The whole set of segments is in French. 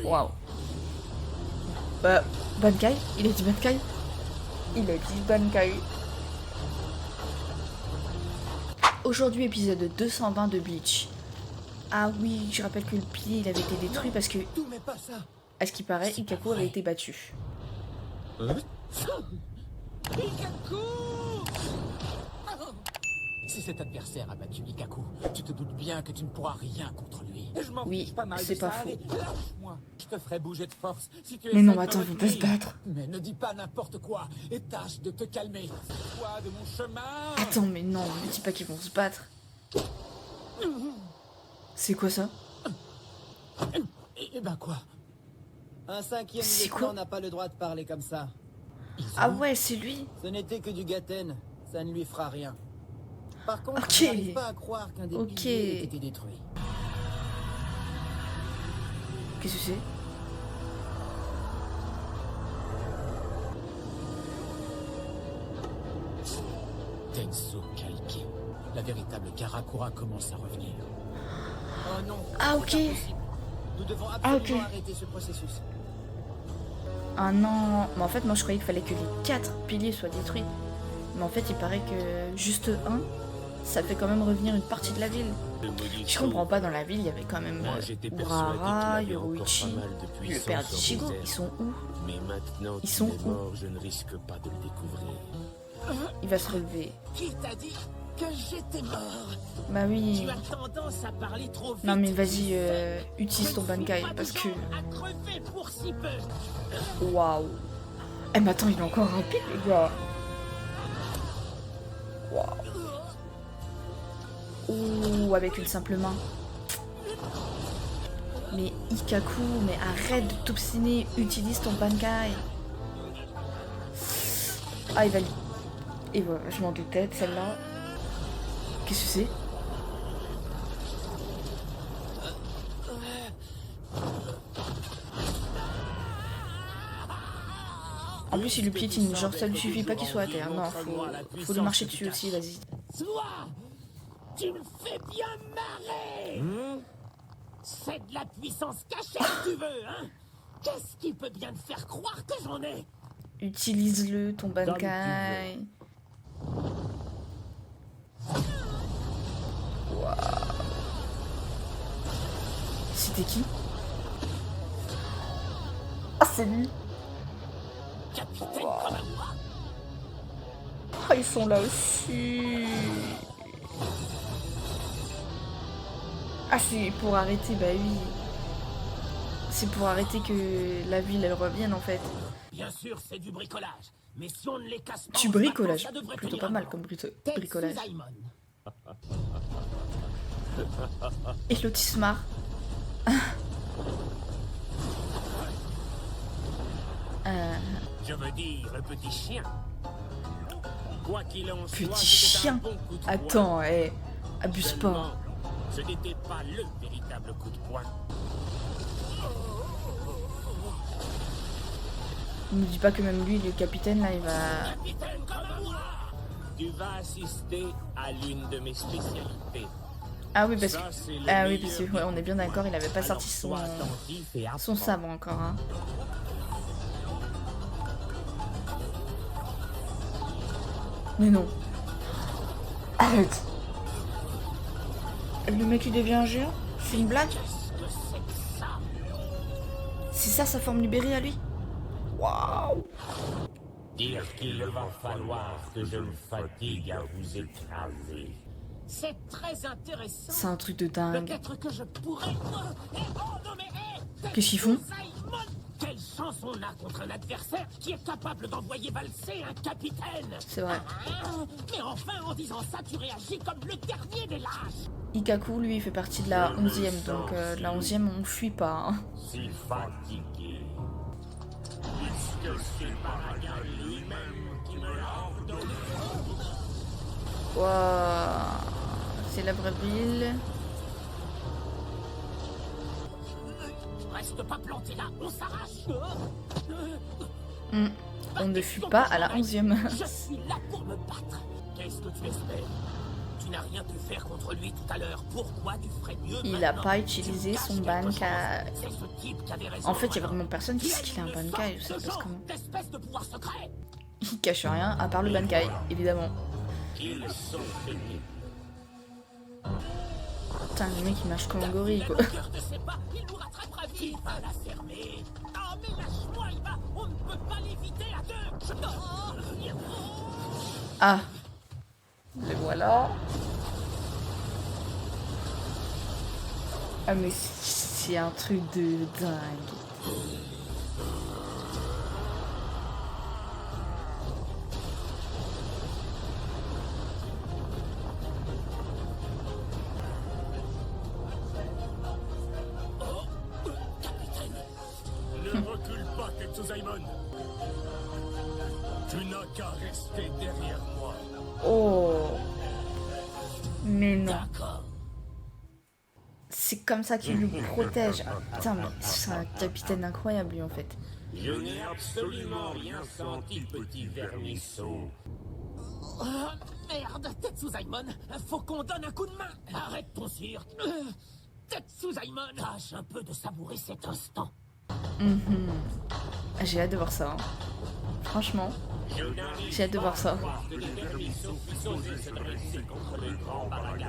Waouh. Bankai. Il a dit Bankai. Il a dit Bankai. Aujourd'hui, épisode 220 de Bleach. Ah oui, je rappelle que le pilier il avait été détruit parce que, à ce qui paraît, Ikkaku avait été battu. Ikkaku! Si cet adversaire a battu Ikkaku, tu te doutes bien que tu ne pourras rien contre lui. Je m'en fiche pas mal c'est de pas ça. faux. Allez, lâche-moi. Je te ferai bouger de force si tu Mais non, essaies de attends, me ils vont pas se retenir. battre. Mais ne dis pas n'importe quoi et tâche de te calmer. Toi de mon chemin. Attends, mais non, ne dis pas qu'ils vont se battre. C'est quoi ça? Et ben quoi? Un cinquième C'est quoi? lieutenant n'a pas le droit de parler comme ça. Ah ouais, c'est lui. Ce n'était que du Gaten, ça ne lui fera rien. Par contre, Ok. je n'arrive pas à croire qu'un des Ok. piliers ait été détruit. Qu'est-ce que c'est? Tenso Kaiki. La véritable Karakura commence à revenir. Oh non. Ah ok. C'est impossible. Nous devons absolument ok. arrêter ce processus. Ah non. Mais en fait, moi je croyais qu'il fallait que les 4 piliers soient détruits. Mais en fait, il paraît que juste un, ça fait quand même revenir une partie de la ville. Je comprends pas, dans la ville, il y avait quand même Urahara, Yoruichi, le père d'Ichigo. Ils sont où? Mais maintenant Ils qu'il sont est où? mort, je ne risque pas de le découvrir. Il va se relever. Qui t'a dit que j'étais mort? Bah oui. Tu as tendance à parler trop vite. Non mais vas-y, utilise ton Bankai parce que... À crever pour si peu. Waouh. Eh mais attends, il est encore rapide le gars. Waouh. Ouh, avec une simple main. Mais Ikkaku, mais arrête de t'obstiner, utilise ton Bankai. Ah, il va... Et voilà, je m'en doutais de celle-là. Qu'est-ce que c'est? En plus, il le piétine, genre ça lui suffit pas qu'il soit à terre. Non, faut lui marcher dessus aussi, vas-y. Toi, tu me fais bien marrer. C'est de la puissance cachée que tu veux, hein? Qu'est-ce qui peut bien te faire croire que j'en ai? Utilise-le, ton Bankai. Waouh. C'était qui? Ah, c'est lui. Capitaine Komawa. Ah, ils sont là aussi. Ah, c'est pour arrêter, bah oui. C'est pour arrêter que la ville, elle revienne, en fait. Bien sûr, c'est du bricolage. Mais si on ne les casse pas, Du en se battant, bricolage. ça devrait Plutôt tenir pas un mal moment. comme Tetsu bricolage. Daimon. Et Lotismar. Je veux dire, le petit chien. Quoi qu'il en soit, Petit c'était chien. un bon coup de poing. Attends, abuse pas. Seulement, ce n'était pas le véritable coup de poing. Ne me dis pas que même lui, le capitaine, là, il va... Capitaine Komawa. Tu vas assister à l'une de mes spécialités. Ah oui, parce que... Ça, c'est le Ah oui, meilleur parce que, ouais, on est bien d'accord, il avait pas Alors, sorti sois attentif et son apprends. sabre encore, hein. Mais non. Arrête. Le mec, il devient un géant? C'est une blague? Qu'est-ce que c'est que ça? C'est ça sa forme libérée à lui? Waouh. Dire qu'il va falloir que je me fatigue à vous écraser. C'est très intéressant. C'est un truc de dingue. Peut-être que je pourrais... Oh non mais hé, Qu'est-ce qu'ils font? Simon, quelle chance on a contre un adversaire qui est capable d'envoyer valser un capitaine. C'est vrai. Ah, mais enfin, en disant ça, tu réagis comme le dernier des lâches. Ikkaku, lui, il fait partie de la 11e, donc de la 11e, on fuit pas, hein. Si fatigué. Puisque c'est Paragan lui-même qui me l'a ordonné. Waouh. C'est la vraie ville. Reste pas planté là, on s'arrache. On ne fuit pas à la 11e. Je suis là pour me battre. Qu'est-ce que tu espères? tu n'as rien pu faire contre lui tout à l'heure, pourquoi tu ferais mieux Il a maintenant? pas Tu utilisé caches son quelque chose. Bankai. C'est ce type qui avait raison. En fait, il y a alors. vraiment personne qui sait qu'il a un Une Bankai, forme je sais de pas genre, comment. d'espèce de pouvoir secret. Il cache rien, à part le Bankai, évidemment. Qu'ils sont finis. Putain, le mec il marche comme un gorille, La quoi. longueur de ses pas, il nous rattrapera vite. Il va la fermer. Oh, mais lâche-moi, il va. On ne peut pas l'éviter à deux. Ah, le voilà. Ah, mais c'est un truc de dingue. Ne recule pas, Tetsuzaimon. Tu n'as qu'à rester derrière moi. Oh, mais non. D'accord. C'est comme ça qu'il nous protège. Ah, putain, mais c'est un capitaine incroyable, lui, en fait. Je n'ai absolument rien senti, petit vermisseau. Oh, merde, Tetsuzaimon, faut qu'on donne un coup de main. Arrête ton cirque. Tetsuzaimon, tâche un peu de savourer cet instant. J'ai hâte de voir ça. Hein. Franchement, j'ai hâte de voir ça. Que les vermisseaux puissent oser se dresser contre les grands Baragan.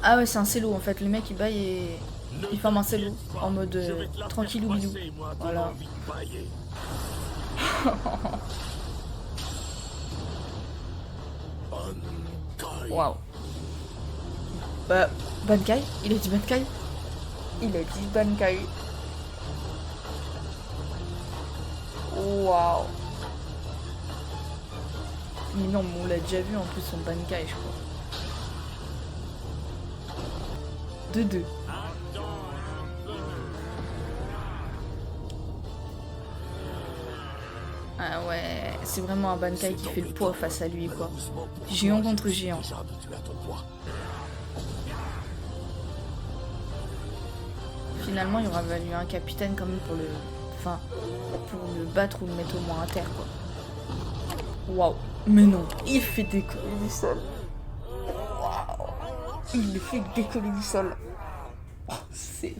Ah ouais, c'est un cello, en fait. Le mec, il baille et... il forme un cello. En mode tranquillou bilou. Voilà. Waouh. Bah, Bankai? Il a dit Bankai? Il a dit Bankai. Waouh. Mais non, mais on l'a déjà vu en plus son Bankai, je crois. 2-2. Ah ouais, c'est vraiment un Bankai qui fait le poids face à lui, quoi. Géant contre géant. Déjà habitué à ton poids. Finalement, il aura valu un capitaine quand même pour le... Enfin, pour le battre ou le mettre au moins à terre, quoi. Waouh. Mais non, il fait décoller du sol. Waouh. Il le fait décoller du sol. Oh, c'est...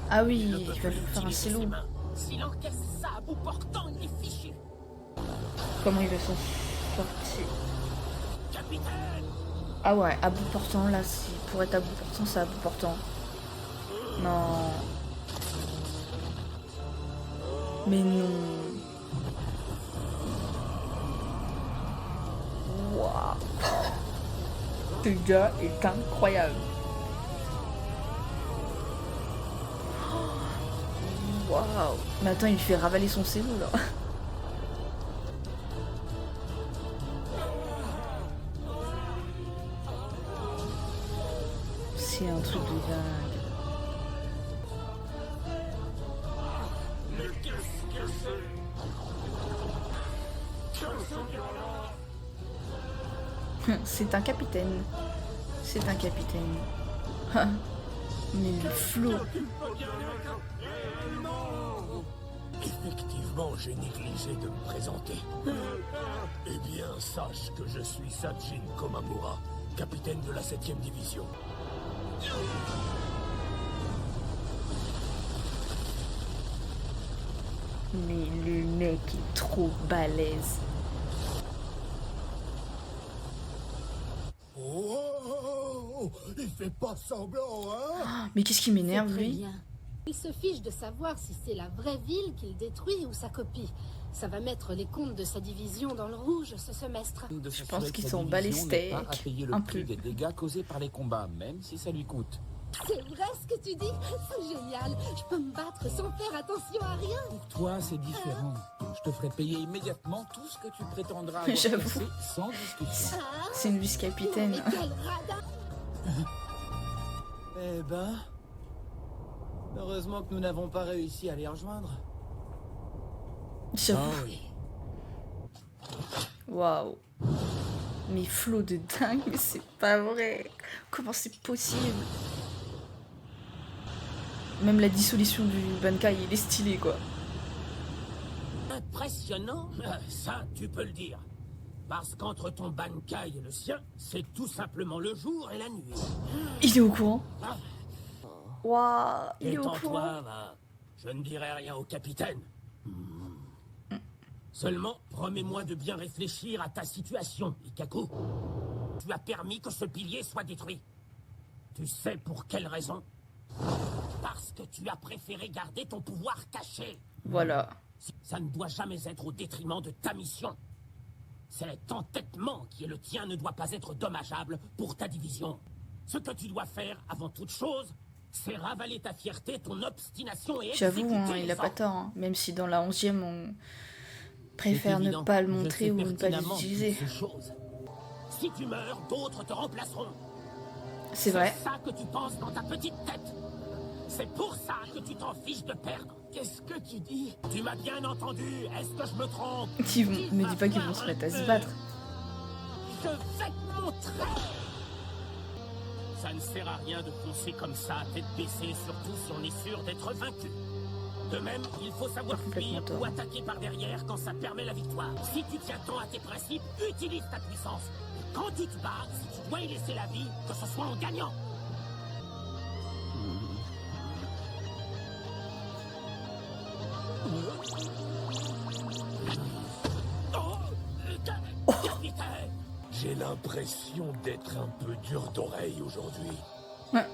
Ah oui, il va lui faire un cello. S'il encaisse ça à bout portant, il est fichu. Comment il va s'en sortir? Capitaine! Ah ouais, à bout portant, là, si pour être à bout portant, c'est à bout portant. Non. Mais non. Waouh. Ce gars est incroyable. Waouh. Mais attends, il fait ravaler son cello, là. C'est un truc de dingue. C'est un capitaine. C'est un capitaine. Mais le flot. Effectivement, j'ai négligé de me présenter. Eh bien, sache que je suis Sajin Komamura, capitaine de la 7e division. Mais le mec est trop balèze. Oh, il fait pas semblant, hein? Mais qu'est-ce qui m'énerve, C'est très lui? bien. Il se fiche de savoir si c'est la vraie ville qu'il détruit ou sa copie. Ça va mettre les comptes de sa division dans le rouge ce semestre. Je pense qu'ils sont bas les steaks. À payer le Un prix peu. des dégâts causés par les combats, même si ça lui coûte. C'est vrai ce que tu dis? C'est génial. Je peux me battre sans faire attention à rien. Pour toi, c'est différent. Je te ferai payer immédiatement tout ce que tu prétendras avoir J'avoue. cassé sans discussion. Ah, C'est une vice-capitaine. mais quel radin! Eh ben... Heureusement que nous n'avons pas réussi à les rejoindre. J'avoue. oui. Waouh. Mais flow de dingue, mais c'est pas vrai. Comment c'est possible? Même la dissolution du Bankai, il est stylé, quoi. Impressionnant, ça tu peux le dire. Parce qu'entre ton Bankai et le sien, c'est tout simplement le jour et la nuit. Il est au courant. Ah, Waouh, il est au courant. détends-toi, va. Je ne dirai rien au capitaine. Seulement, promets-moi de bien réfléchir à ta situation, Ikkaku. Tu as permis que ce pilier soit détruit. Tu sais pour quelle raison? Parce que tu as préféré garder ton pouvoir caché. Voilà. Ça ne doit jamais être au détriment de ta mission. Cet entêtement qui est le tien ne doit pas être dommageable pour ta division. Ce que tu dois faire, avant toute chose, c'est ravaler ta fierté, ton obstination et J'avoue, exécuter hein, les il a pas ordres. tort. Hein. Même si dans la 11e, on préfère ne évident. pas le Je montrer sais ou ne pas pertinemment l'utiliser. toutes ces choses. Si tu meurs, d'autres te remplaceront. C'est vrai. C'est ça que tu penses dans ta petite tête. C'est pour ça que tu t'en fiches de perdre. Qu'est-ce que tu dis? Tu m'as bien entendu. Est-ce que je me trompe? Me dis pas qu'ils vont se mettre à se battre. Je vais te montrer. Ça ne sert à rien de foncer comme ça, tête baissée, surtout si on est sûr d'être vaincu. De même, il faut savoir Complètement fuir tort. ou attaquer par derrière quand ça permet la victoire. Si tu tiens tant à tes principes, utilise ta puissance. Et quand tu te bats, si tu dois y laisser la vie, que ce soit en gagnant. Oh, capitaine! J'ai l'impression d'être un peu dur d'oreille aujourd'hui. Ouais.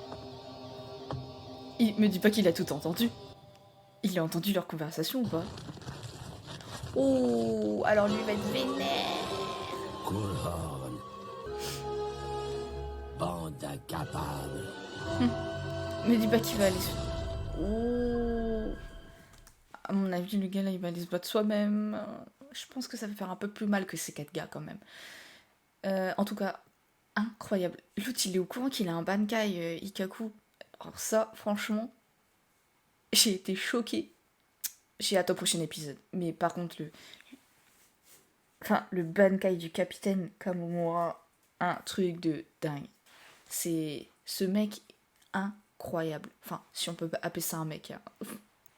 Il me dit pas qu'il a tout entendu. Il a entendu leur conversation ou pas? Oh, alors lui va être vénère. Kulhorn. Bande incapable. Me dis pas qu'il va aller se... Oh. À mon avis, le gars là, il va aller se battre soi-même. Je pense que ça va faire un peu plus mal que ces 4 gars quand même. En tout cas, incroyable. L'autre, il est au courant qu'il a un Bankai, Ikkaku. Alors ça, franchement, j'ai été choquée. J'ai hâte au prochain épisode. Mais par contre, le Bankai du capitaine Kamomura, un truc de dingue. C'est ce mec incroyable. Enfin, si on peut appeler ça un mec. Hein.